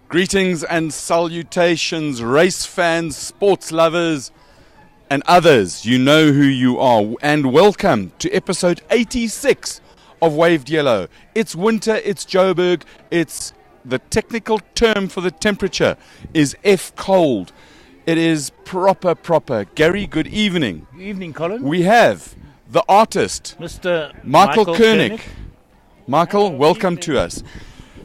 Greetings and salutations, race fans, sports lovers, and others. You know who you are. And welcome to episode 86 of Waved Yellow. It's winter, it's Joburg, it's the technical term for the temperature is F cold. It is proper. Gary, good evening. Good evening, Colin. We have the artist, Mr. Michael Kernick. Michael, welcome to us.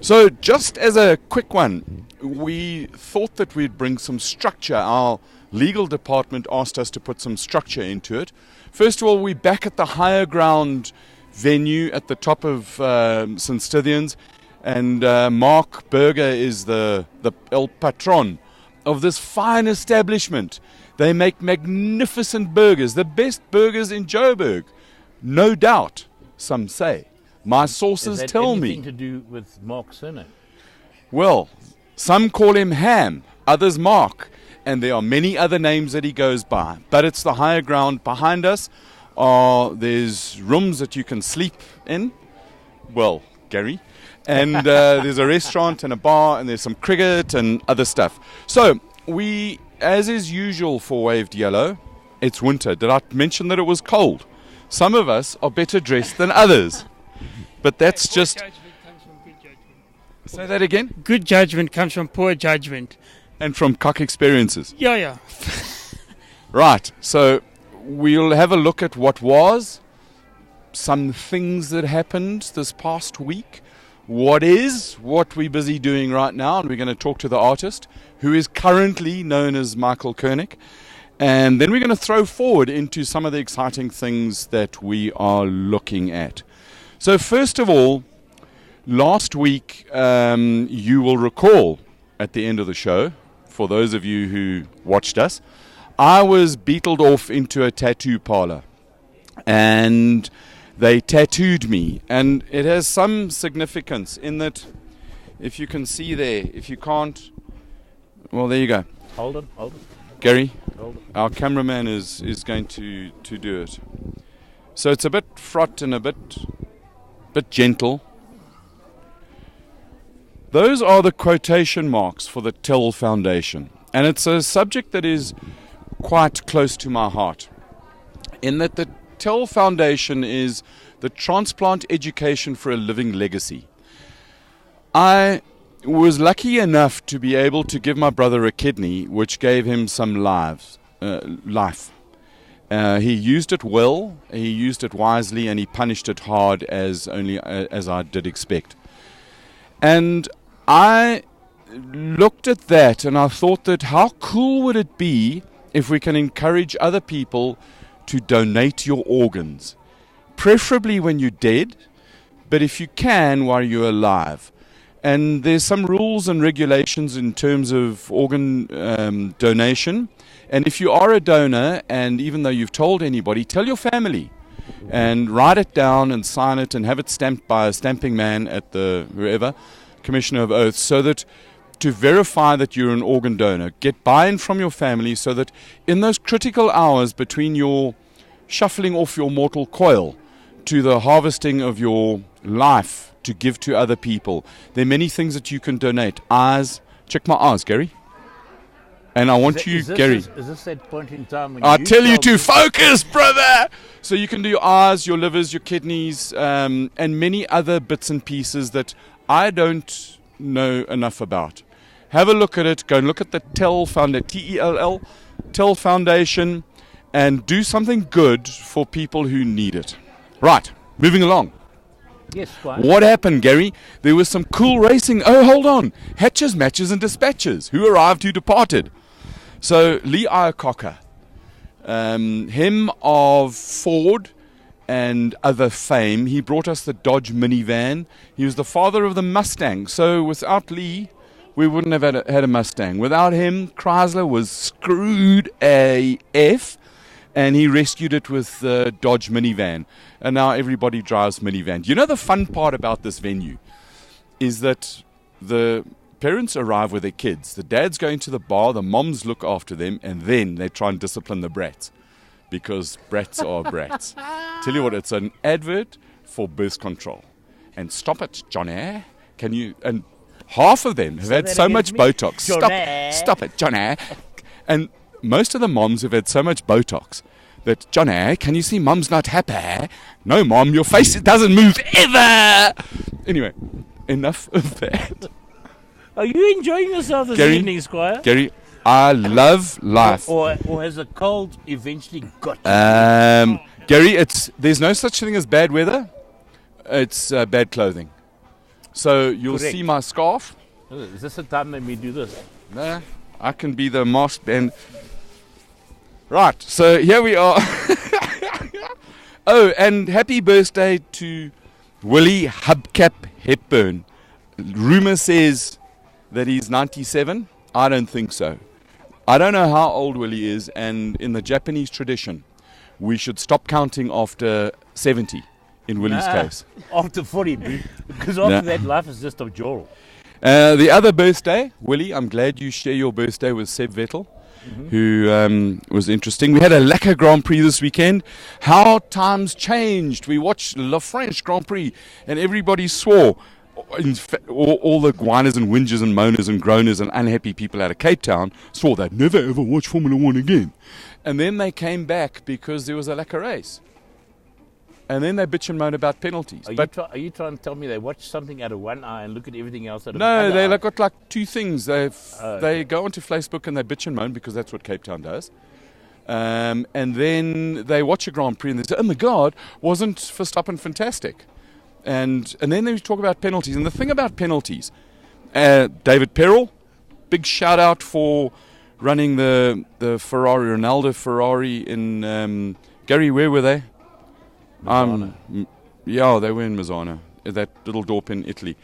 So just as a quick one, we thought that we'd bring some structure. Our legal department asked us to put some structure into it. First of all, we're back at the higher ground venue at the top of St. Stithians, and Mark Berger is the El Patron of this fine establishment. They make magnificent burgers, the best burgers in Joburg, no doubt, some say. My sources tell me. Anything to do with Mark's surname? Well, some call him Ham, others Mark, and there are many other names that he goes by. But it's the higher ground. Behind us there's rooms that you can sleep in. Well, Gary. And there's a restaurant and a bar, and there's some cricket and other stuff. So we, as is usual for Waved Yellow, it's winter. Did I mention that it was cold? Some of us are better dressed than others. But that's just... Judgment comes from good judgment. Say that again? Good judgment comes from poor judgment. And from cock experiences. Yeah. Right, so we'll have a look at what was, some things that happened this past week, what we're busy doing right now, and we're going to talk to the artist, who is currently known as Michael Kernick. And then we're going to throw forward into some of the exciting things that we are looking at. So first of all, last week, you will recall at the end of the show, for those of you who watched us, I was beetled off into a tattoo parlor, and they tattooed me. And it has some significance in that, if you can see there, if you can't, well, there you go. Hold it. Gary, Hold it. our cameraman is going to do it. So it's a bit fraught and a bit gentle. Those are the quotation marks for the TEL Foundation, and it's a subject that is quite close to my heart, in that the TEL Foundation is the Transplant Education for a Living Legacy. I was lucky enough to be able to give my brother a kidney, which gave him some life. He used it well, he used it wisely, and he punished it hard as I did expect. And I looked at that and I thought that how cool would it be if we can encourage other people to donate your organs, preferably when you're dead, but if you can while you're alive. And there's some rules and regulations in terms of organ donation. And if you are a donor, and even though you've told anybody, tell your family and write it down and sign it and have it stamped by a stamping man at the wherever, Commissioner of Oaths, so that to verify that you're an organ donor, get buy-in from your family so that in those critical hours between your shuffling off your mortal coil to the harvesting of your life to give to other people, there are many things that you can donate. Eyes, check my eyes, Gary. And I want Gary. Is this that point in time when I tell you to focus, brother! So you can do your eyes, your livers, your kidneys, and many other bits and pieces that I don't know enough about. Have a look at it. Go and look at the TEL Foundation, T-E-L-L, TEL Foundation, and do something good for people who need it. Right, moving along. Yes, quite. What happened, Gary? There was some cool racing. Oh, hold on. Hatches, matches, and dispatches. Who arrived, who departed? So, Lee Iacocca, him of Ford and other fame, he brought us the Dodge minivan. He was the father of the Mustang. So, without Lee, we wouldn't have had a Mustang. Without him, Chrysler was screwed AF. And he rescued it with the Dodge minivan. And now everybody drives minivan. You know the fun part about this venue is that the parents arrive with their kids. The dads go into the bar, the moms look after them, and then they try and discipline the brats. Because brats are brats. Tell you what, it's an advert for birth control. And stop it, Johnny. Can you... And half of them have Say had that so again much to me. Botox. Johnny. Stop it, Johnny. And most of the moms have had so much Botox that, Johnny, can you see Mum's not happy? No, Mom, your face doesn't move ever. Anyway, enough of that. Are you enjoying yourself this Gary? evening, Squire? Gary, I love life. Or has a cold eventually got you? Gary, there's no such thing as bad weather. It's bad clothing. So you'll Correct. see my scarf. Is this the time that we do this? Nah, I can be the masked band. Right, so here we are. Oh, and happy birthday to Willie Hubcap Hepburn. Rumour says that he's 97. I don't think so. I don't know how old Willie is, and in the Japanese tradition, we should stop counting after 70 in Willie's case. After 40, dude. Because after that, life is just a jolt. The other birthday, Willie, I'm glad you share your birthday with Seb Vettel, who was interesting. We had a Lekker Grand Prix this weekend. How times changed. We watched Le French Grand Prix, and everybody swore. All the whiners and whingers and moaners and groaners and unhappy people out of Cape Town swore they'd never ever watch Formula 1 again. And then they came back because there was a Lekker race. And then they bitch and moan about penalties. Are you trying to tell me they watch something out of one eye and look at everything else out of No, another they eye? got like two things. They go onto Facebook and they bitch and moan because that's what Cape Town does. And then they watch a Grand Prix and they say, oh my God, wasn't Verstappen fantastic? And then they talk about penalties. And the thing about penalties, David Perrell, big shout out for running the Ferrari, Ronaldo Ferrari in, Gary, where were they? Yeah, they were in Misano, that little dorp in Italy.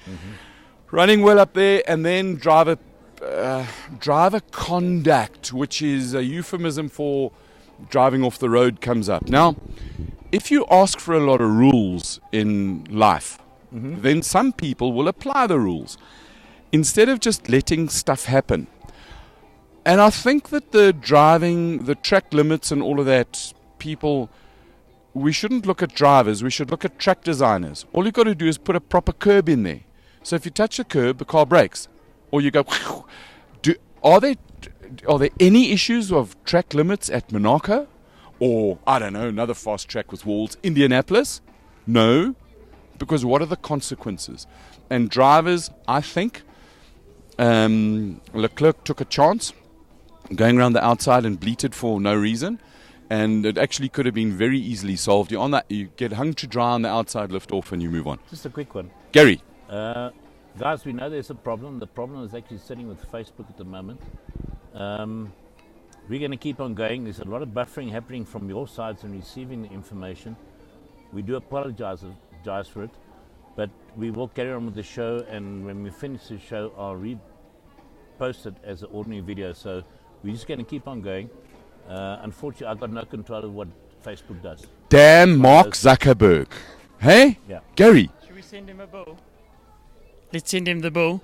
Running well up there, and then driver conduct, which is a euphemism for driving off the road, comes up. Now, if you ask for a lot of rules in life, then some people will apply the rules instead of just letting stuff happen. And I think that the driving, the track limits and all of that, we shouldn't look at drivers, we should look at track designers. All you've got to do is put a proper curb in there. So if you touch a curb, the car brakes. Or you go, are there any issues of track limits at Monaco? Or, I don't know, another fast track with walls, Indianapolis? No, because what are the consequences? And drivers, I think, Leclerc took a chance going around the outside and bleated for no reason. And it actually could have been very easily solved. You're on that, you get hung to dry on the outside, lift off, and you move on. Just a quick one. Gary. Guys, we know there's a problem. The problem is actually sitting with Facebook at the moment. We're going to keep on going. There's a lot of buffering happening from your sides and receiving the information. We do apologize for it, but we will carry on with the show, and when we finish the show, I'll repost it as an ordinary video. So we're just going to keep on going. Unfortunately, I've got no control of what Facebook does. Damn Mark Zuckerberg. Hey? Yeah. Gary. Should we send him a bill? Let's send him the bill.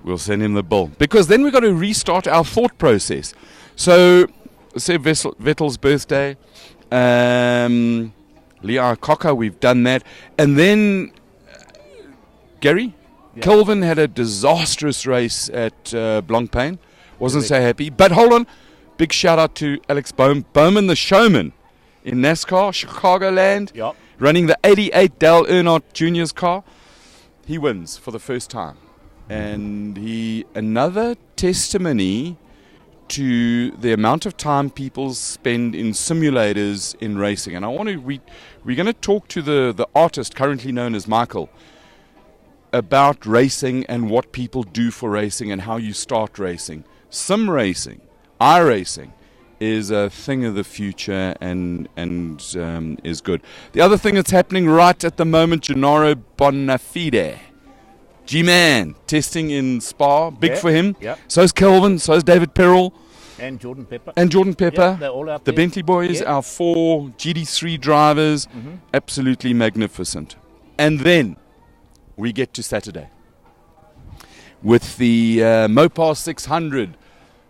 We'll send him the bill. Because then we've got to restart our thought process. So, Seb Vettel's birthday. Leah Cocker, we've done that. And then, Gary? Yeah. Kelvin had a disastrous race at Blancpain. Wasn't so happy. But hold on. Big shout out to Alex Bowman, the showman in NASCAR, Chicagoland, running the 88 Dale Earnhardt Jr.'s car. He wins for the first time. And another testimony to the amount of time people spend in simulators in racing. And we're going to talk to the artist currently known as Michael about racing and what people do for racing and how you start racing. Sim racing, iRacing is a thing of the future and is good. The other thing that's happening right at the moment, Gennaro Bonafide, G-Man, testing in Spa, big for him. Yeah. So is Kelvin, so is David Perrell. And Jordan Pepper. Yeah, they're all out the there. Bentley boys, our 4 GD3 drivers, absolutely magnificent. And then we get to Saturday with the Mopar 600.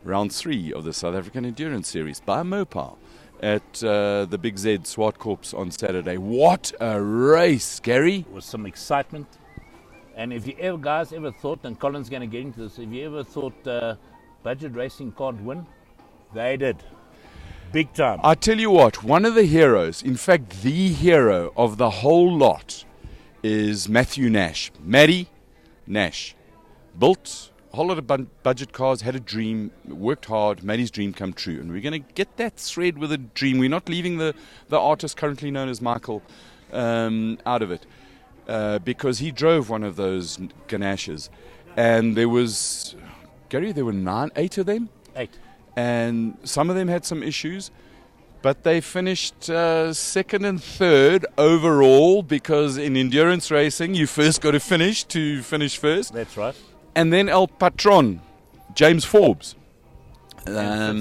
Round 3 of the South African Endurance Series by Mopar at the Big Z Swartkorps on Saturday. What a race, Gary. With some excitement. And if you ever, guys, ever thought, and Colin's going to get into this, if you ever thought budget racing can't win, they did. Big time. I tell you what, one of the heroes, in fact, the hero of the whole lot, is Matthew Nash. Matty Nash. Built a whole lot of budget cars, had a dream, worked hard, made his dream come true. And we're going to get that thread with a dream. We're not leaving the artist currently known as Michael out of it. Because he drove one of those Ganashes. And there was, Gary, there were 8 of them? 8. And some of them had some issues. But they finished second and third overall, because in endurance racing, you first got to finish first. That's right. And then El Patron, James Forbes. I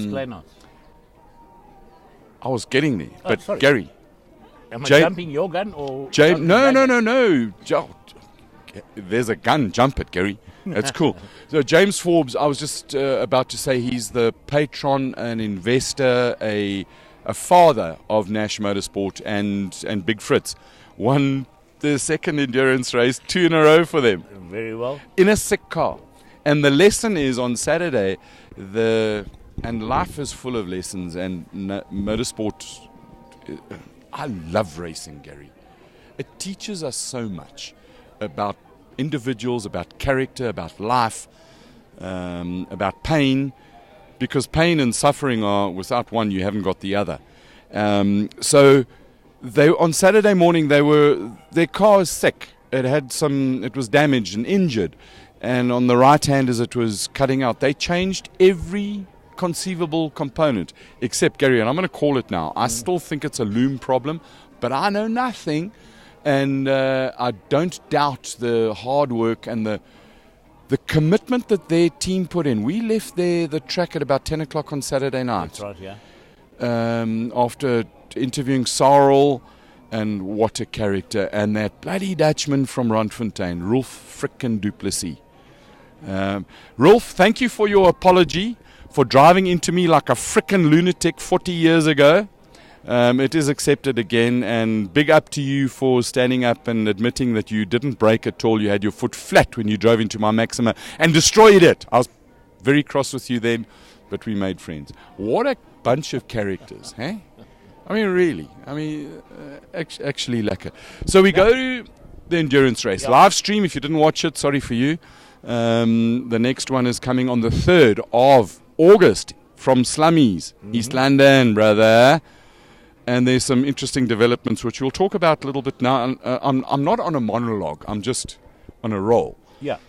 was getting there. Oh, but sorry. Gary. Am I jumping your gun or? No. There's a gun. Jump it, Gary. That's cool. So James Forbes, I was just about to say, he's the patron, an investor, a father of Nash Motorsport and Big Fritz. Won the second endurance race 2 in a row for them. Very well. In a sick car. And the lesson is on Saturday, and life is full of lessons, and motorsport, I love racing, Gary. It teaches us so much about individuals, about character, about life, about pain, because pain and suffering are, without one, you haven't got the other. So they, on Saturday morning, their car was sick. It was damaged and injured. And on the right hand, as it was cutting out, they changed every conceivable component, except, Gary, and I'm going to call it now, I still think it's a loom problem, but I know nothing. And I don't doubt the hard work and the commitment that their team put in. We left the track at about 10 o'clock on Saturday night. That's right, yeah. After interviewing Sarl, and what a character. And that bloody Dutchman from Randfontein, Rolf frickin' Duplessis. Rolf, thank you for your apology for driving into me like a frickin' lunatic 40 years ago. It is accepted again, and big up to you for standing up and admitting that you didn't brake at all. You had your foot flat when you drove into my Maxima and destroyed it. I was very cross with you then, but we made friends. What a bunch of characters, eh? I mean, really. I mean, actually lekker. So we go to the endurance race. Live stream, if you didn't watch it, sorry for you. The next one is coming on the 3rd of August from Slummies, East London, brother. And there's some interesting developments which we'll talk about a little bit now. I'm not on a monologue. I'm just on a roll. Yeah.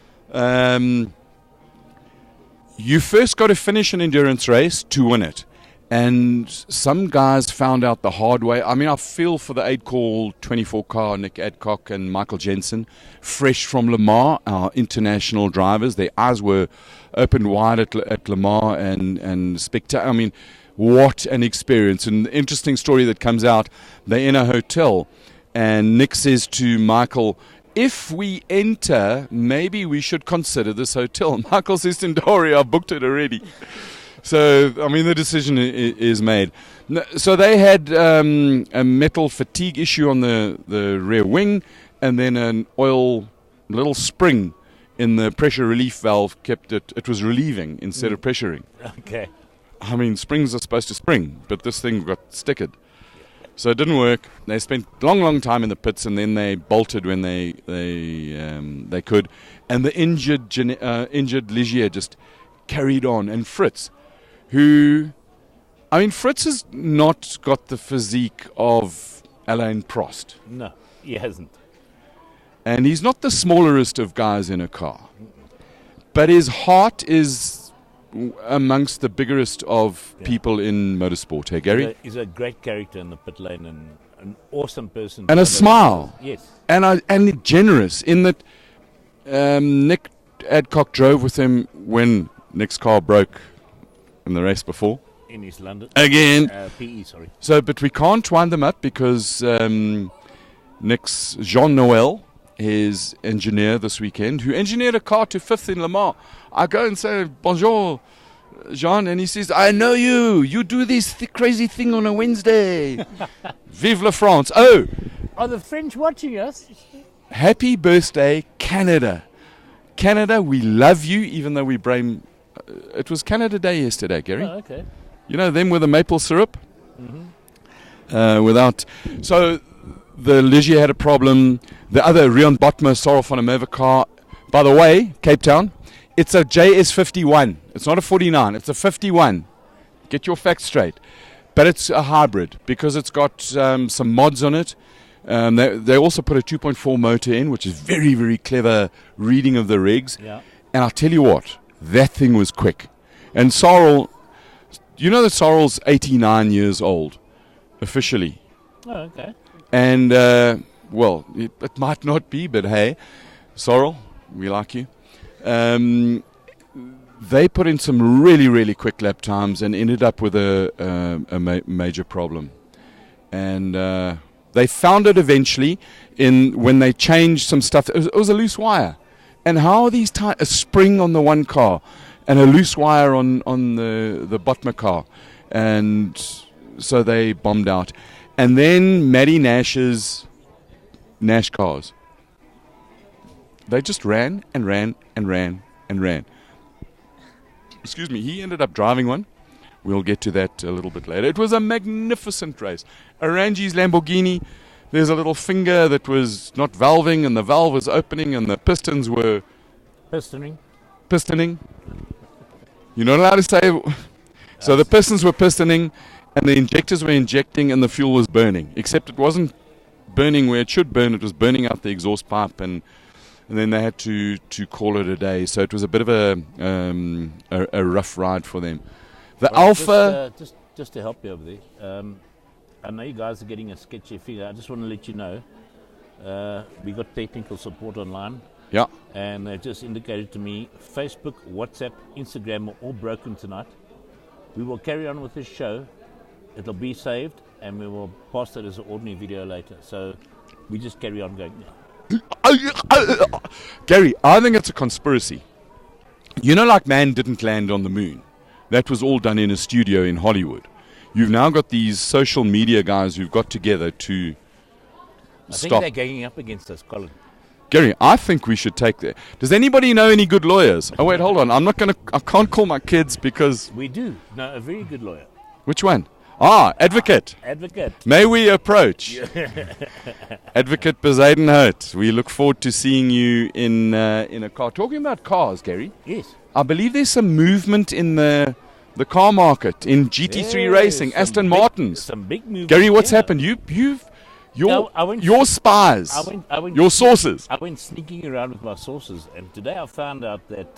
You first got to finish an endurance race to win it. And some guys found out the hard way. I mean, I feel for the 8-call 24 car, Nick Adcock and Michael Jensen, fresh from Le Mans, our international drivers. Their eyes were opened wide at Le Mans and spectacular. I mean, what an experience. And the interesting story that comes out, they're in a hotel, and Nick says to Michael, if we enter, maybe we should consider this hotel. Michael says to him, don't worry, I've booked it already. So, I mean, the decision is made. So they had a metal fatigue issue on the rear wing, and then an oil little spring in the pressure relief valve kept it was relieving instead of pressuring. Okay. I mean, springs are supposed to spring, but this thing got stickered. So it didn't work. They spent long time in the pits, and then they bolted when they could. And the injured Ligier just carried on. And Fritz, Fritz has not got the physique of Alain Prost. No, he hasn't. And he's not the smallerest of guys in a car. But his heart is amongst the biggest of people in motorsport. Hey, Gary? He's a great character in the pit lane and an awesome person. And a smile. Yes. And generous in that Nick Adcock drove with him when Nick's car broke in the race before. In East London. Again. PE, sorry. So, but we can't wind them up because Nick's Jean Noel, his engineer this weekend, who engineered a car to 5th in Le Mans. I go and say, bonjour, Jean, and he says, I know you. You do this crazy thing on a Wednesday. Vive la France. Oh. Are the French watching us? Happy birthday, Canada. Canada, we love you, even though we blame... it was Canada Day yesterday, Gary. Oh, okay. You know, them with the maple syrup? Mm-hmm. So, the Ligier had a problem. The other, Rion Botma, Sorrel van der Merwe car. By the way, Cape Town, it's a JS51. It's not a 49, it's a 51. Get your facts straight. But it's a hybrid because it's got some mods on it. They also put a 2.4 motor in, which is very, very clever reading of the rigs. Yeah. And I'll tell you what, that thing was quick. And Sorrel, you know that Sorrel's 89 years old, officially. Oh, okay. And, well, it might not be, but hey, Sorrel, we like you. They put in some really, really quick lap times and ended up with a major problem. And they found it eventually when they changed some stuff. It was a loose wire. And how are these a spring on the one car and a loose wire on the Botma car? And so they bombed out. And then Matty Nash's Nash cars. They just ran and ran and ran and ran. Excuse me, he ended up driving one. We'll get to that a little bit later. It was a magnificent race. Arangi's Lamborghini, there's a little finger that was not valving and the valve was opening and the pistons were... Pistoning. You're not allowed to say... So the pistons were pistoning and the injectors were injecting and the fuel was burning. Except it wasn't burning where it should burn. It was burning out the exhaust pipe and then they had to call it a day. So it was a bit of a rough ride for them. The Alpha... Just to help you over there, I know you guys are getting a sketchy figure. I just want to let you know, we got technical support online. Yeah. And they just indicated to me, Facebook, WhatsApp, Instagram are all broken tonight. We will carry on with this show. It'll be saved, and we will post it as an ordinary video later. So we just carry on going now. Gary, I think it's a conspiracy. You know, like man didn't land on the moon. That was all done in a studio in Hollywood. You've now got these social media guys who've got together to I stop. think they're ganging up against us, Colin. Gary, I think we should take that. Does anybody know any good lawyers? Oh wait, hold on. I can't call my kids because... We do know a very good lawyer. Which one? Advocate. Advocate. May we approach? Advocate Bezuidenhout. We look forward to seeing you in a car. Talking about cars, Gary. Yes. I believe there's some movement in the car market in GT3 racing, Aston Martins. Some big movement. Gary, what's happened? Your spies, your sources. I went sneaking around with my sources, and today I found out that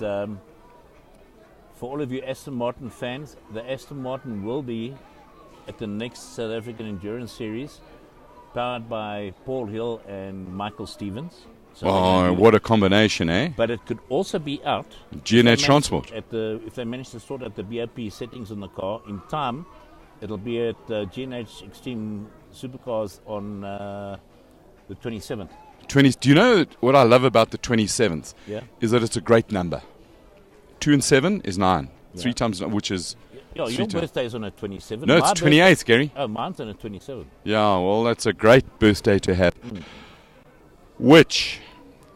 for all of you Aston Martin fans, the Aston Martin will be at the next South African Endurance Series, powered by Paul Hill and Michael Stevens. So what a combination, eh? But it could also be out. G&H Transport. If they manage to sort out the BOP settings on the car in time, it'll be at G&H Extreme Supercars on the 27th. Do you know what I love about the 27th? Yeah. Is that it's a great number. 2 and 7 is 9. Yeah. 3 times 9, which is... Yeah, your birthday is on the 27th. No, it's 28th, Gary. Oh, mine's on the 27th. Yeah, well, that's a great birthday to have.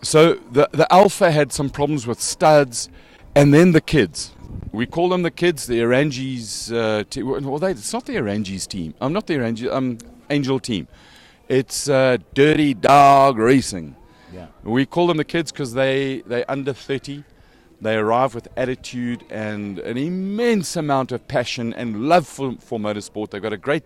So the Alpha had some problems with studs, and then the kids. We call them the kids, the Arangi's team. Well, it's not the Arangi's team. I'm not the Arangi, Angel team. It's Dirty Dog Racing. Yeah. We call them the kids because they're under 30. They arrive with attitude and an immense amount of passion and love for motorsport. They've got a great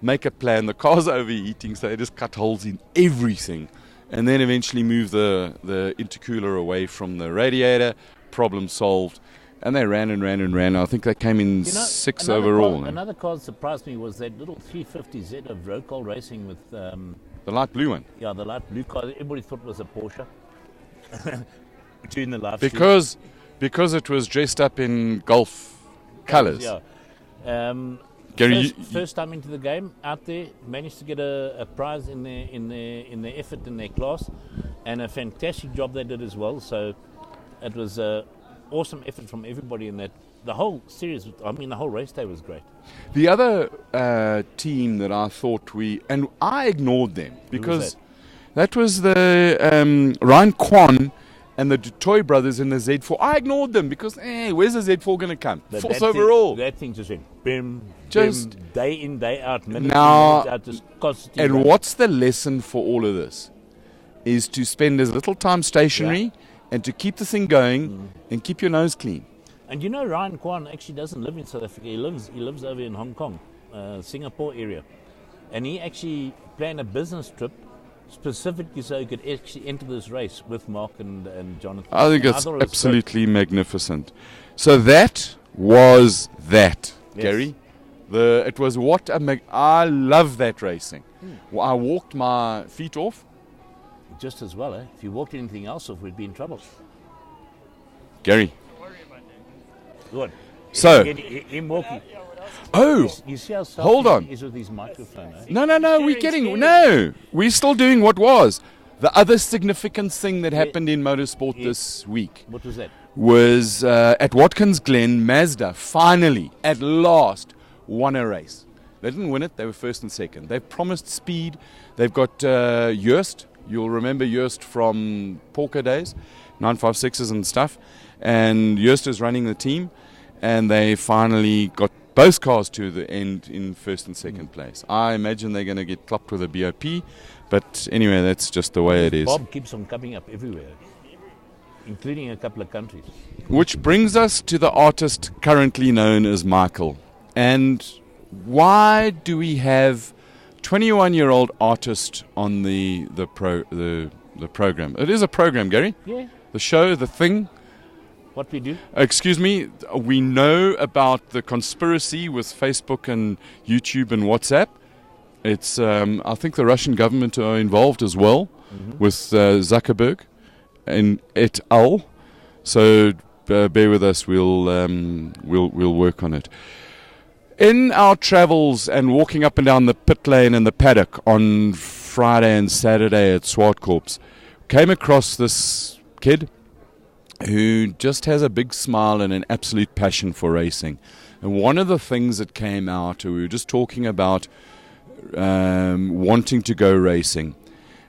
make-up plan. The car's overheating, so they just cut holes in everything. And then eventually move the intercooler away from the radiator. Problem solved. And they ran and ran and ran. I think they came in 6 overall. Another car that surprised me was that little 350Z of Road Call Racing with... the light blue one. Yeah, the light blue car. Everybody thought it was a Porsche. During the live because it was dressed up in Gulf colours. Yeah. Gary, first time into the game, out there, managed to get a prize in their effort in their class, and a fantastic job they did as well. So it was an awesome effort from everybody in that. The whole series, the whole race day was great. The other team that I thought and I ignored them because That was the Ryan Kwan and the Toy brothers in the Z4. I ignored them because, where's the Z4 going to come? But Fourth overall. That thing just went bim, Just bim, day in, day out, minute now, in, minute out, just constantly and running. what's the lesson for all of this? Is to spend as little time stationary and to keep the thing going and keep your nose clean. And you know, Ryan Kwan actually doesn't live in South Africa. He lives over in Hong Kong, Singapore area. And he actually planned a business trip specifically so he could actually enter this race with Mark and Jonathan. I think And it's thought it was absolutely magnificent. So that was that, Yes. Gary. It was what I love that racing. Well, I walked my feet off. great. Just as well, eh? If you walked anything else off, we'd be in trouble. Gary. Good. So, Him walking. oh, You see how Hold soft on. he is with his microphone, eh? no, we're still doing what was. The other significant thing that happened in motorsport this week What was that? was at Watkins Glen, Mazda finally, at last, won a race. They didn't win it, they were first and second. They've promised speed. They've got Joost. You'll remember Joost from Porker days, 956s and stuff. And Joost is running the team. And they finally got both cars to the end in first and second place. I imagine they're going to get clopped with a BOP. But anyway, that's just the way it is. Bob keeps on coming up everywhere, including a couple of countries. Which brings us to the artist currently known as Michael. And why do we have 21-year-old artist on the program? It is a program, Gary. Yeah. The show, the thing. What we do? Excuse me, we know about the conspiracy with Facebook and YouTube and WhatsApp. It's, I think the Russian government are involved as well with Zuckerberg and et al. So bear with us. We'll work on it. In our travels and walking up and down the pit lane and the paddock on Friday and Saturday at Swartkorps, came across this kid who just has a big smile and an absolute passion for racing. And one of the things that came out, we were just talking about wanting to go racing.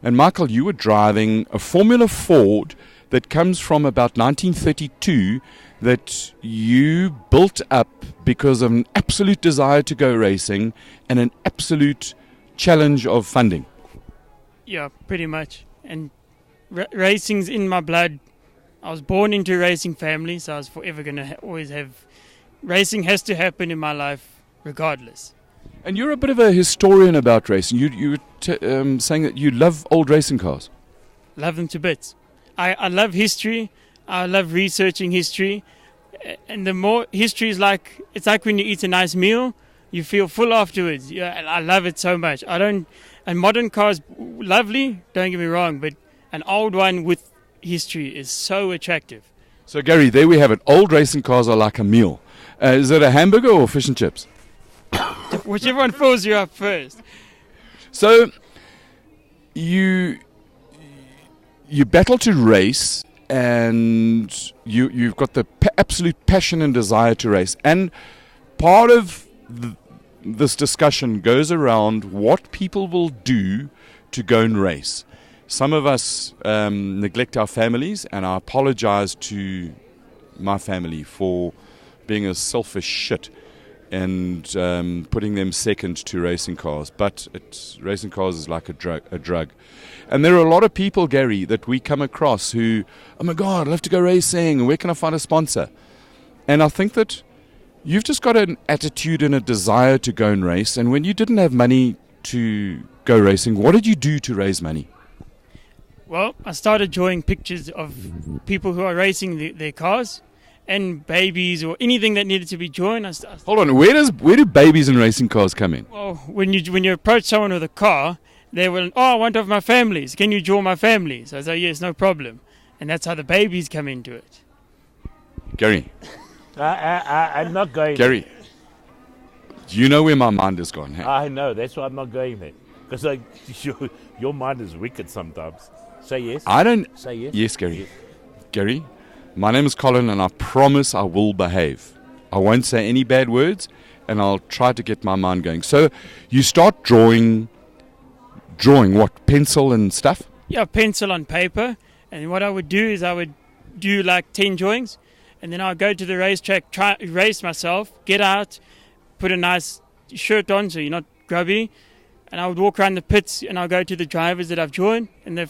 And Michael, you were driving a Formula Ford that comes from about 1932 that you built up because of an absolute desire to go racing and an absolute challenge of funding. Yeah, pretty much. And racing's in my blood. I was born into a racing family, so I was forever going to always have... Racing has to happen in my life regardless. And you're a bit of a historian about racing. You were saying that you love old racing cars. Love them to bits. I love history. I love researching history. And the more history is like... It's like when you eat a nice meal, you feel full afterwards. Yeah, I love it so much. And modern cars, lovely, don't get me wrong, but an old one with history is so attractive. So Gary, there we have it. Old racing cars are like a meal. Is it a hamburger or fish and chips? Whichever one fills you up first. So you battle to race, and you've got the absolute passion and desire to race. And part of this discussion goes around what people will do to go and race. Some of us neglect our families, and I apologize to my family for being a selfish shit and putting them second to racing cars. But racing cars is like a drug. And there are a lot of people, Gary, that we come across who, oh my God, I'd love to go racing. Where can I find a sponsor? And I think that you've just got an attitude and a desire to go and race. And when you didn't have money to go racing, what did you do to raise money? Well, I started drawing pictures of people who are racing their cars and babies or anything that needed to be drawn. Hold on, where do babies and racing cars come in? Well, when you approach someone with a car, they will, I want of my families. Can you draw my families? I say, yes, no problem. And that's how the babies come into it. Gary. I'm not going Gary, you know where my mind has gone, hey? I know, that's why I'm not going there. Because your mind is wicked sometimes. Say yes. I don't... Say yes. Yes, Gary. Yes. Gary, my name is Colin, and I promise I will behave. I won't say any bad words, and I'll try to get my mind going. So you start drawing what? Pencil and stuff? pencil on paper. And what I would do is I would do like 10 drawings, and then I'll go to the racetrack, try race myself, get out, put a nice shirt on so you're not grubby, and I would walk around the pits and I'll go to the drivers that I've drawn, and the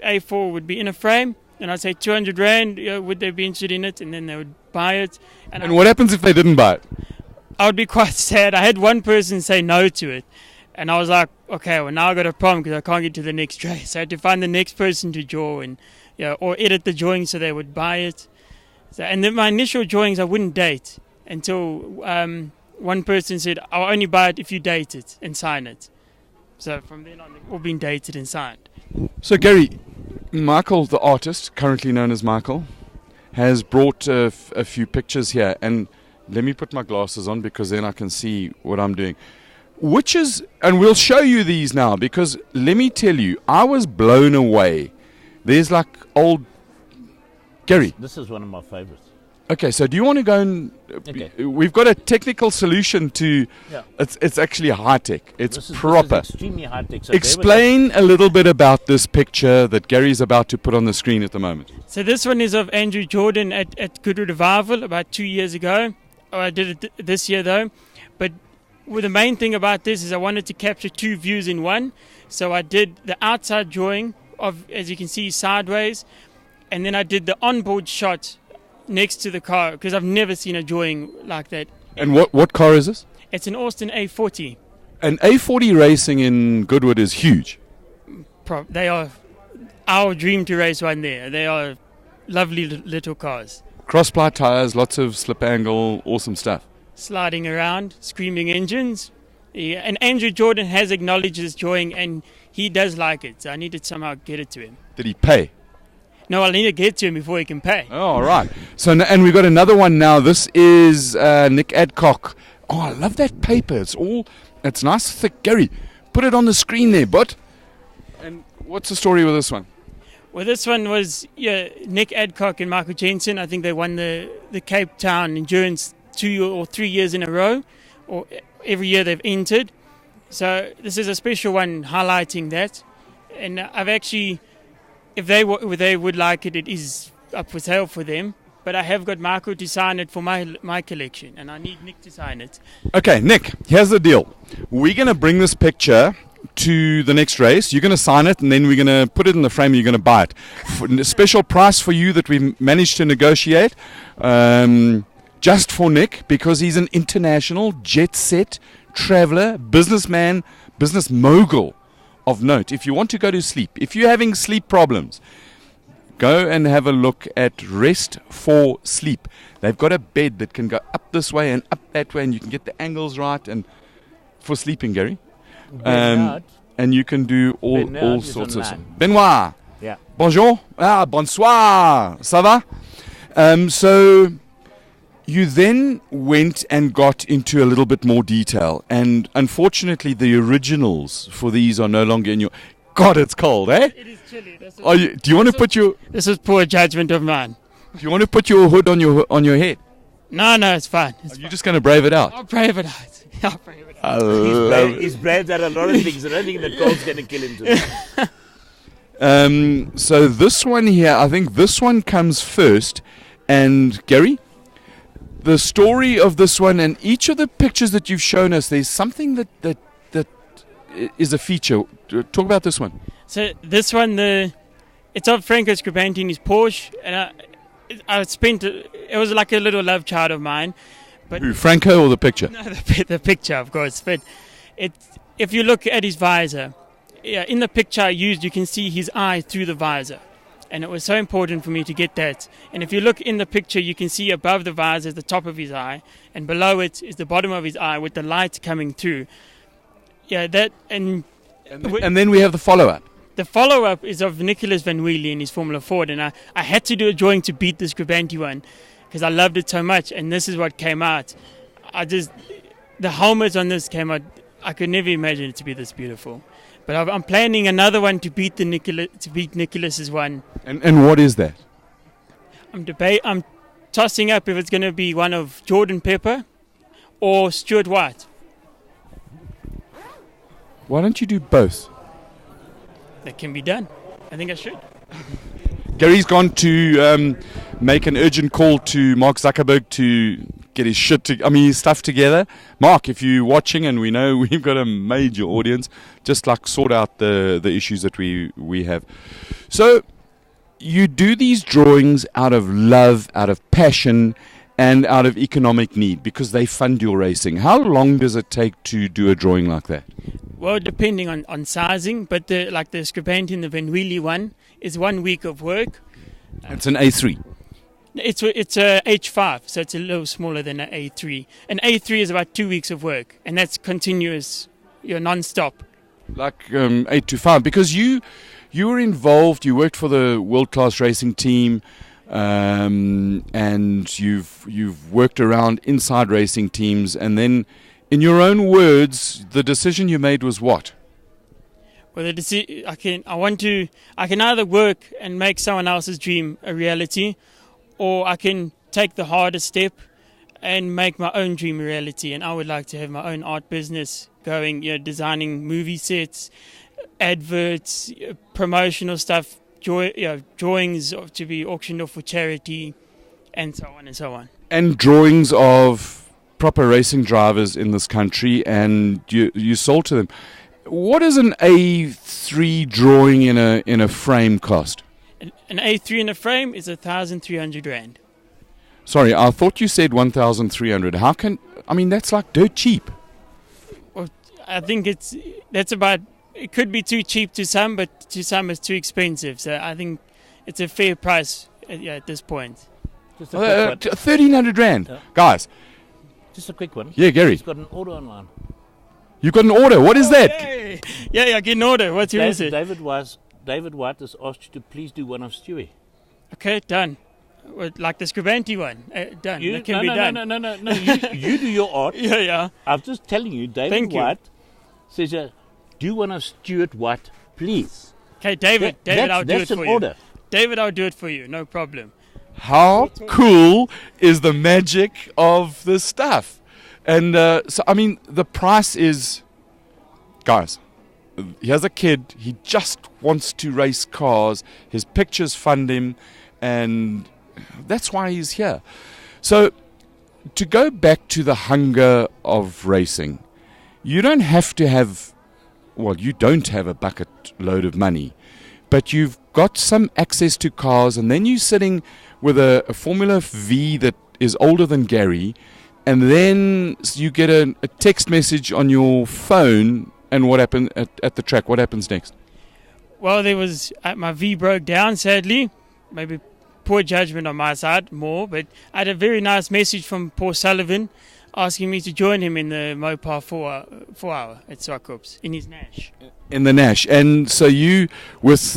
A4 would be in a frame, and I'd say 200 Rand, would they be interested in it? And then they would buy it. And what happens if they didn't buy it? I would be quite sad. I had one person say no to it, and I was like, okay, well now I got a problem because I can't get to the next race. So I had to find the next person to draw and or edit the drawing so they would buy it. So, and then my initial drawings I wouldn't date until one person said, I'll only buy it if you date it and sign it. So from then on, they've all been dated and signed. So Gary, Michael, the artist, currently known as Michael, has brought a few pictures here. And let me put my glasses on because then I can see what I'm doing. And we'll show you these now because let me tell you, I was blown away. There's like old... Gary. This is one of my favorites. Okay, so do you want to go and... Okay. We've got a technical solution to... Yeah. It's actually high-tech. It's This proper. is extremely high-tech. So Explain a little bit about this picture that Gary's about to put on the screen at the moment. So this one is of Andrew Jordan at Goodwood Revival about 2 years ago. Oh, I did it this year though. But the main thing about this is I wanted to capture two views in one. So I did the outside drawing of, as you can see, sideways. And then I did the onboard shot next to the car because I've never seen a drawing like that. And what car is this? It's an Austin A40. An A40 racing in Goodwood is huge. They are our dream to race one there. They are lovely little cars. Cross-ply tires, lots of slip angle, awesome stuff. Sliding around, screaming engines. Yeah, and Andrew Jordan has acknowledged this drawing and he does like it. So I need to somehow get it to him. Did he pay? No, I'll need to get to him before he can pay. Oh, all right. So, and we've got another one now. This is Nick Adcock. Oh, I love that paper. It's nice, thick. Gary, put it on the screen there, bud. And what's the story with this one? Well, this one was Nick Adcock and Michael Jensen. I think they won the Cape Town Endurance 2 or 3 years in a row, or every year they've entered. So this is a special one highlighting that. And I've actually, if they would like it, it is up for sale for them. But I have got Michael to sign it for my collection, and I need Nick to sign it. Okay, Nick, here's the deal. We're going to bring this picture to the next race. You're going to sign it, and then we're going to put it in the frame and you're going to buy it. A special price for you that we've managed to negotiate, just for Nick, because he's an international jet-set traveler, businessman, business mogul of note. If you want to go to sleep, if you're having sleep problems, go and have a look at Rest for Sleep. They've got a bed that can go up this way and up that way, and you can get the angles right and for sleeping, Gary. And you can do all sorts of stuff. Benoit. Yeah. Bonjour. Bonsoir. Ça va? So you then went and got into a little bit more detail, and unfortunately the originals for these are no longer in your... God, it's cold, eh? It is chilly. Do you want to put your... This is poor judgment of mine. Do you want to put your hood on your head? No, it's fine. Are you just going to brave it out? I'll brave it out. He's braved out a lot of things. I don't think the cold's going to kill him today. So this one here, I think this one comes first. And Gary, the story of this one and each of the pictures that you've shown us, there's something that is a feature. Talk about this one. So this one, it's of Franco Scribantini's Porsche, and I spent it was like a little love child of mine. But who, Franco or the picture? No, the picture, of course. But if you look at his visor, in the picture I used, you can see his eye through the visor, and it was so important for me to get that. And if you look in the picture, you can see above the visor is the top of his eye, and below it is the bottom of his eye with the light coming through. Yeah, that and then we have the follow-up. The follow-up is of Nicolas Van Wheelie in his Formula Ford, and I had to do a drawing to beat this Scribanti one because I loved it so much, and this is what came out. The helmets on this came out, I could never imagine it to be this beautiful. But I'm planning another one to beat Nicholas's one. And what is that? I'm tossing up if it's going to be one of Jordan Pepper or Stuart White. Why don't you do both? That can be done. I think I should. Gary's gone to make an urgent call to Mark Zuckerberg to get his his stuff together. Mark, if you're watching, and we know we've got a major audience, just like sort out the issues that we have. So you do these drawings out of love, out of passion, and out of economic need because they fund your racing. How long does it take to do a drawing like that? Well, depending on sizing, but the Scribante and the Van Wheelie one is 1 week of work. It's an A3. It's a H5, so it's a little smaller than an A3. An A3 is about 2 weeks of work, and that's continuous, non-stop. Like 8 to 5, because you were involved, you worked for the world-class racing team, and you've worked around inside racing teams, and then, in your own words, the decision you made was what? Well, I can either work and make someone else's dream a reality, or I can take the harder step and make my own dream a reality. And I would like to have my own art business going, designing movie sets, adverts, promotional stuff, drawings to be auctioned off for charity, and so on and so on. And drawings of proper racing drivers in this country, and you sold to them. What does an A3 drawing in a frame cost? An A3 in a frame is 1,300 rand. Sorry, I thought you said 1,300. That's like dirt cheap. Well, I think it could be too cheap to some, but to some it's too expensive. So I think it's a fair price at this point. Just a quick 1,300 rand. Yeah. Guys. Just a quick one. Yeah, Gary. He's got an order online. You've got an order. What is that? Yay. Yeah, get an order. What's your message? David White has asked you to please do one of Stewie. Okay, done. Like the Scribante one. Done. That can be done. No. You do your art. Yeah. I'm just telling you, David White says, do one of Stuart White, please. Okay, David, I'll do it for you. That's an order. David, I'll do it for you. No problem. How cool is the magic of this stuff? And the price is, guys, he has a kid, he just wants to race cars, his pictures fund him, and that's why he's here. So, to go back to the hunger of racing, you don't have a bucket load of money, but you've got some access to cars, and then you're sitting with a Formula V that is older than Gary, and then you get a text message on your phone, and what happened at the track? What happens next? Well, my V broke down, sadly. Maybe poor judgment on my side, but I had a very nice message from Paul Sullivan asking me to join him in the Mopar 4 hour at Swartkorps in his Nash. In the Nash. And so you, with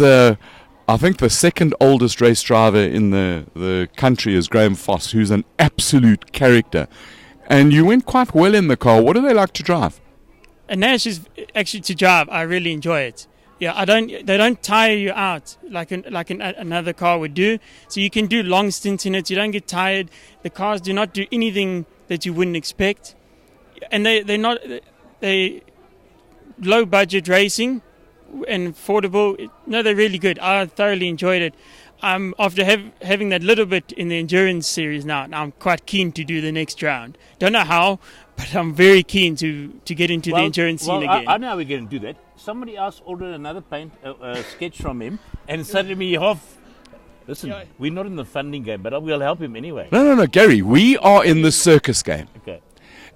I think the second oldest race driver in the country is Graham Foss, who's an absolute character. And you went quite well in the car. What do they like to drive? A Nash is actually to drive. I really enjoy it. Yeah, they don't tire you out like another car would do. So you can do long stints in it. You don't get tired. The cars do not do anything that you wouldn't expect. And they low budget racing and affordable. No, they're really good. I thoroughly enjoyed it. After having that little bit in the endurance series now, I'm quite keen to do the next round. Don't know how, but I'm very keen to get into the endurance scene again. I know how we're going to do that. Somebody else ordered another sketch from him, and suddenly off. Listen, we're not in the funding game, but we'll help him anyway. No, Gary, we are in the circus game. Okay.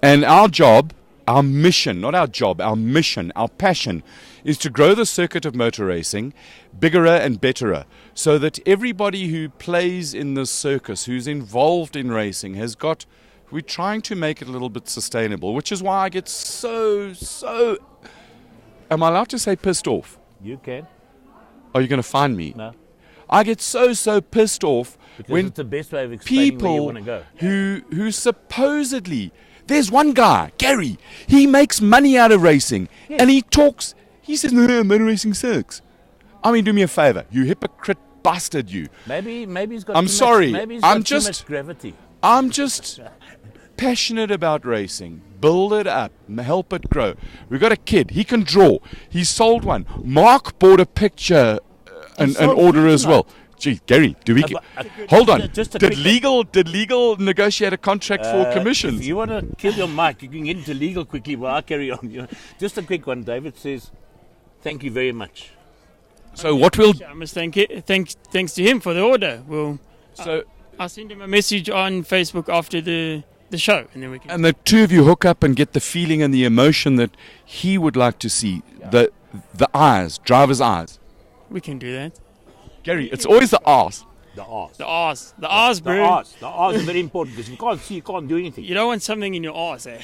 And our job, our mission, not our job, our mission, our passion, is to grow the circuit of motor racing bigger and betterer, so that everybody who plays in this circus, who's involved in racing, we're trying to make it a little bit sustainable, which is why I get so, am I allowed to say pissed off? You can. Are you going to find me? No. I get so pissed off because when it's the best way of explaining where you want to go. who supposedly, there's one guy, Gary, he makes money out of racing, and he says, no, motor racing sucks. I mean, do me a favor, you hypocrite bastard, you. Maybe he's got I'm too sorry, much, maybe he's got too much gravity. I'm just passionate about racing. Build it up, help it grow. We've got a kid, he can draw. He sold one. Mark bought a picture an order as well. Gee, Gary, do we hold on? Did legal negotiate a contract for commissions? If you want to kill your mic, you can get into legal quickly while I carry on. Just a quick one. David says, "Thank you very much." So what will? I must thanks to him for the order. I'll send him a message on Facebook after the show, and then we can. And the two of you hook up and get the feeling and the emotion that he would like to see. The eyes, driver's eyes. We can do that. Gary, it's always the arse. The arse. The arse. The arse, bro. The arse is very important because if you can't see, you can't do anything. You don't want something in your arse, eh?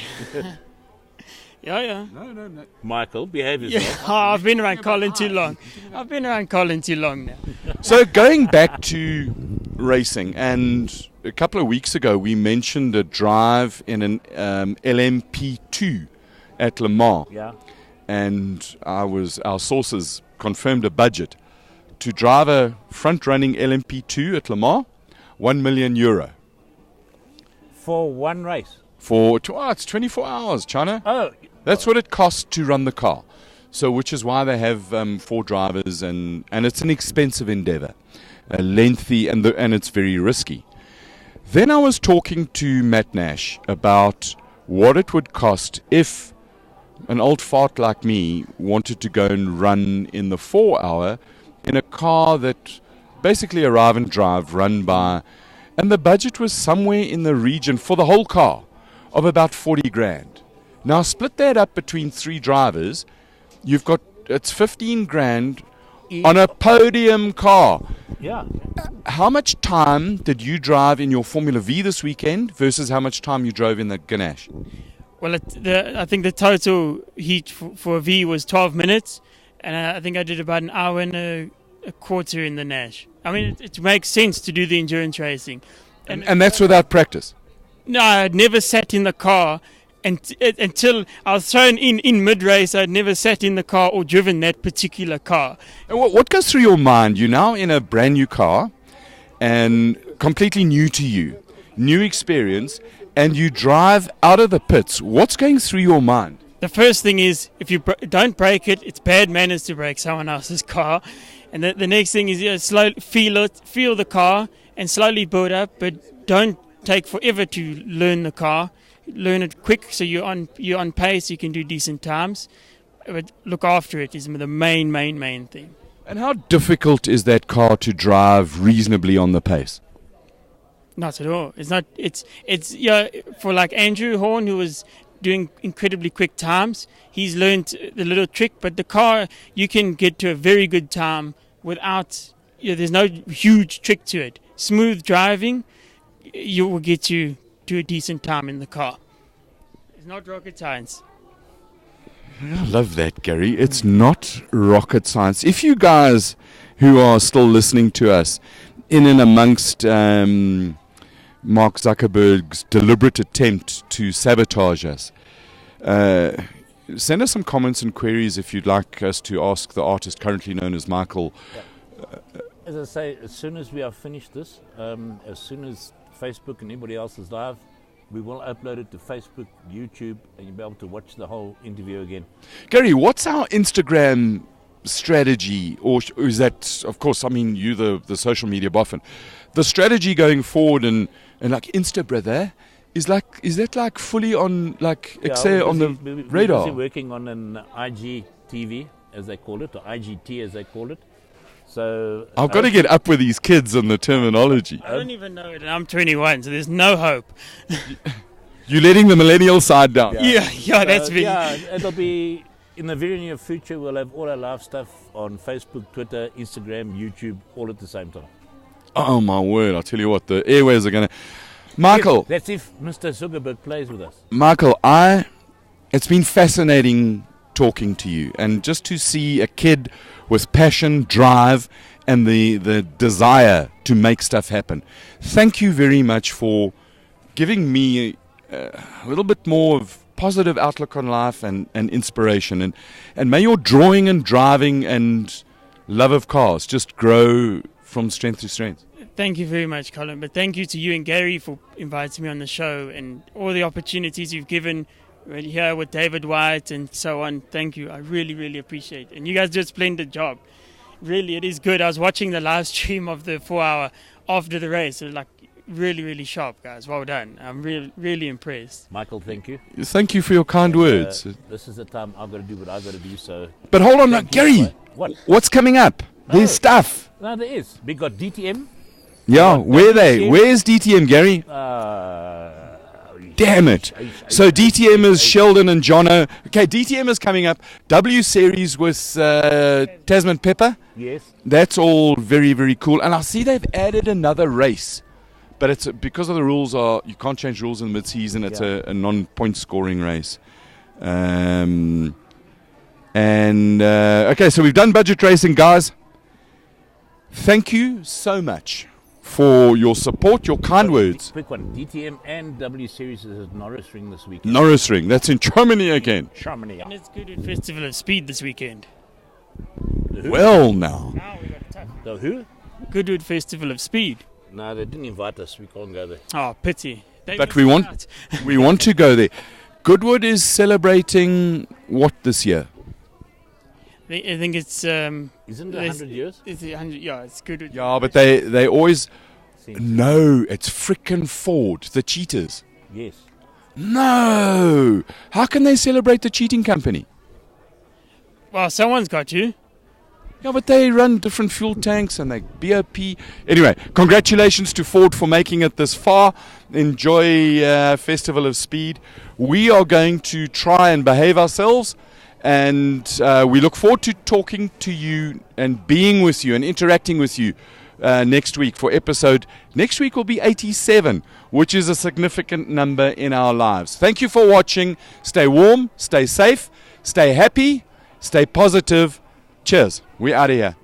Yeah. No. Michael, behave yourself. Yeah. Oh, I've been around Colin too long now. So going back to racing, and a couple of weeks ago we mentioned a drive in an LMP2 at Le Mans. Yeah. And our sources confirmed a budget to drive a front-running LMP2 at Le Mans, €1 million. For one race? It's 24 hours, China. Oh. That's what it costs to run the car. So, which is why they have 4 drivers, and it's an expensive endeavor, lengthy, and it's very risky. Then I was talking to Matt Nash about what it would cost if an old fart like me wanted to go and run in the 4-hour in a car that basically a arrive and drive run by, and the budget was somewhere in the region for the whole car of about 40 grand. Now split that up between 3 drivers, it's 15 grand on a podium car. Yeah. How much time did you drive in your Formula V this weekend versus how much time you drove in the Ganache? Well, I think the total heat for a V was 12 minutes, and I think I did about an hour and a quarter in the Nash. I mean, it makes sense to do the endurance racing. And that's without practice? No, I'd never sat in the car until I was thrown in mid-race. I'd never sat in the car or driven that particular car. And what goes through your mind? You're now in a brand new car and completely new to you, new experience, and you drive out of the pits. What's going through your mind? The first thing is, if you don't brake it, it's bad manners to brake someone else's car. And the next thing is slowly feel the car and slowly build up, but don't take forever to learn the car. Learn it quick so you're on pace, you can do decent times. But look after it is the main thing. And how difficult is that car to drive reasonably on the pace? Not at all. It's not. It's for like Andrew Horn, who was doing incredibly quick times. He's learned the little trick, but the car you can get to a very good time without. There's no huge trick to it. Smooth driving, you will get you to a decent time in the car. It's not rocket science. I love that, Gary. It's not rocket science. If you guys who are still listening to us, in and amongst Mark Zuckerberg's deliberate attempt to sabotage us, send us some comments and queries if you'd like us to ask the artist currently known as Michael. As I say, as soon as we have finished this, as soon as Facebook and anybody else is live, we will upload it to Facebook, YouTube, and you'll be able to watch the whole interview again. Gary, what's our Instagram strategy, or is that, of course, I mean, you the social media boffin, the strategy going forward and like Insta, brother, is that like fully on, like, on the radar? We're busy working on an IGTV, as they call it, or IGT, as they call it. So I've got to get up with these kids on the terminology. I don't even know it, and I'm 21, so there's no hope. You're letting the millennial side down. Yeah, that's big. Yeah, it'll be in the very near future. We'll have all our live stuff on Facebook, Twitter, Instagram, YouTube, all at the same time. Oh my word! I tell you what, the airways are going to. Michael, that's if Mr. Zuckerberg plays with us. Michael, it's been fascinating talking to you, and just to see a kid with passion, drive, and the desire to make stuff happen. Thank you very much for giving me a little bit more of positive outlook on life and inspiration, and may your drawing and driving and love of cars just grow from strength to strength. Thank you very much, Colin, but thank you to you and Gary for inviting me on the show and all the opportunities you've given right here with David White and so on. Thank you. I really, really appreciate it. And you guys do a splendid job. really, it is good. I was watching the live stream of the 4 hour after the race. It was like really, really sharp, guys. Well done. I'm really, really impressed. Michael, thank you. Thank you for your kind words. This is the time I've got to do what I've got to do. So, But hold on, Gary. What? What's coming up? There's stuff. No, there is. We got DTM. Yeah, where are they? Where's DTM, Gary? Damn it. So DTM is Sheldon and Jono. Okay, DTM is coming up. W Series with Tasman Pepper. Yes. That's all very, very cool. And I see they've added another race. But it's because of the rules you can't change rules in mid-season. It's a non-point scoring race. Okay, so we've done budget racing, guys. Thank you so much for your support, your kind words. Quick one. DTM and W Series is at Norris Ring this weekend. Norris Ring. That's in Germany again. Germany. And it's Goodwood Festival of Speed this weekend. Well, now. Now we got it tough. The who? Goodwood Festival of Speed. No, they didn't invite us. We can't go there. Oh, pity. But we want to go there. Goodwood is celebrating what this year? I think it's... Isn't it 100 years? It's 100, yeah, it's Goodwood. Yeah, but they always... No, it's frickin' Ford, the cheaters. Yes. No! How can they celebrate the cheating company? Well, someone's got you. Yeah, but they run different fuel tanks and they BOP. Anyway, congratulations to Ford for making it this far. Enjoy Festival of Speed. We are going to try and behave ourselves, and we look forward to talking to you and being with you and interacting with you next week for episode. Next week will be 87, which is a significant number in our lives. Thank you for watching. Stay warm, stay safe, stay happy, stay positive. Cheers. We're out of here.